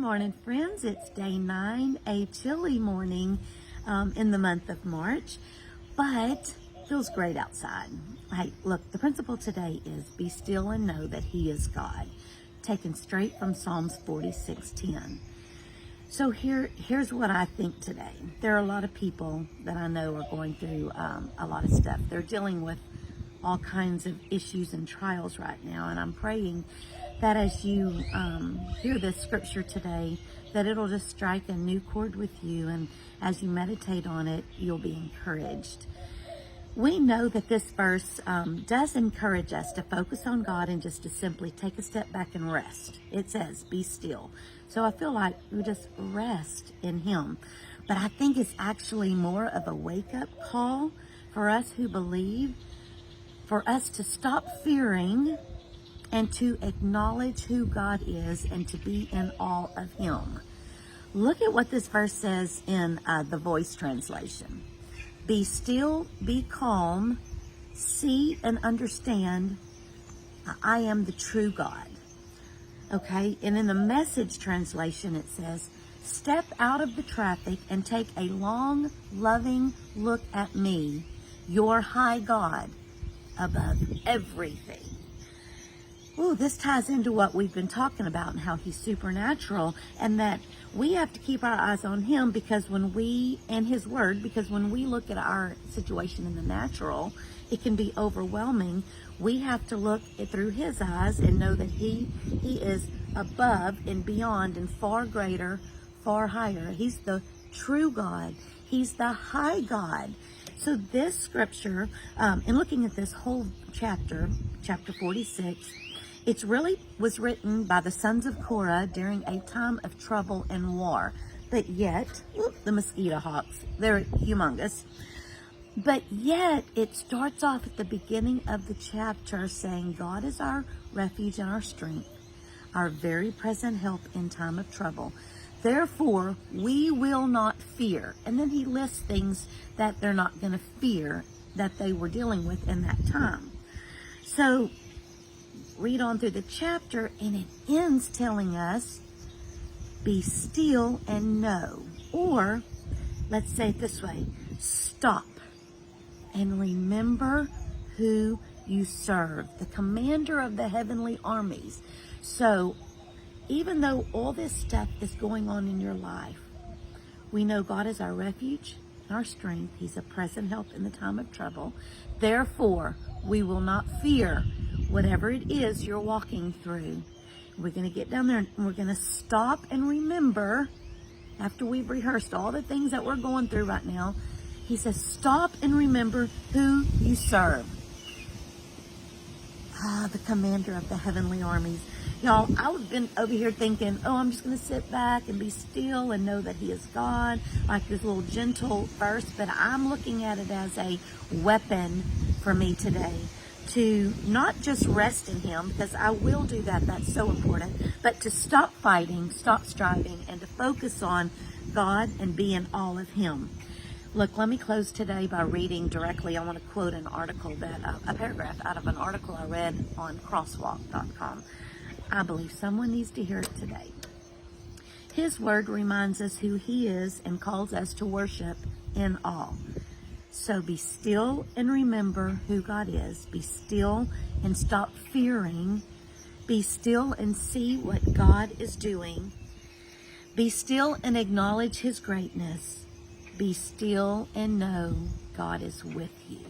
morning, friends. It's day 9, a chilly morning in the month of March, but feels great outside. Hey, look, the principle today is be still and know that He is God, taken straight from Psalms 46:10. So here's what I think today. There are a lot of people that I know are going through a lot of stuff. They're dealing with all kinds of issues and trials right now, and I'm praying that as you hear this scripture today, that it'll just strike a new chord with you, and as you meditate on it, you'll be encouraged. We know that this verse does encourage us to focus on God and just to simply take a step back and rest. It says, be still. So I feel like we just rest in Him. But I think it's actually more of a wake-up call for us who believe, for us to stop fearing and to acknowledge who God is and to be in awe of Him. Look at what this verse says in the Voice translation. Be still, be calm, see and understand I am the true God. Okay, and in the Message translation it says, step out of the traffic and take a long, loving look at me, your high God, above everything. Ooh, this ties into what we've been talking about and how He's supernatural, and that we have to keep our eyes on Him because and His Word, because when we look at our situation in the natural, it can be overwhelming. We have to look through His eyes and know that He is above and beyond and far greater, far higher. He's the true God. He's the high God. So this scripture, in looking at this whole chapter 46, it really was written by the sons of Korah during a time of trouble and war. But yet, the mosquito hawks, they're humongous. But yet, it starts off at the beginning of the chapter saying, God is our refuge and our strength, our very present help in time of trouble. Therefore, we will not fear. And then he lists things that they're not going to fear that they were dealing with in that time. So, read on through the chapter, and it ends telling us, be still and know. Or, let's say it this way, stop and remember who you serve, the commander of the heavenly armies. So, even though all this stuff is going on in your life, we know God is our refuge and our strength. He's a present help in the time of trouble. Therefore, we will not fear whatever it is you're walking through. We're going to get down there and we're going to stop and remember, after we've rehearsed all the things that we're going through right now, he says, stop and remember who you serve. The commander of the heavenly armies. Y'all, I would have been over here thinking, oh, I'm just going to sit back and be still and know that He is God, like this little gentle verse, but I'm looking at it as a weapon for me today to not just rest in Him, because I will do that, that's so important, but to stop fighting, stop striving, and to focus on God and be in awe of Him. Look, let me close today by reading directly. I want to quote an article a paragraph out of an article I read on crosswalk.com. I believe someone needs to hear it today. His word reminds us who He is and calls us to worship in awe. So be still and remember who God is. Be still and stop fearing. Be still and see what God is doing. Be still and acknowledge His greatness. Be still and know God is with you.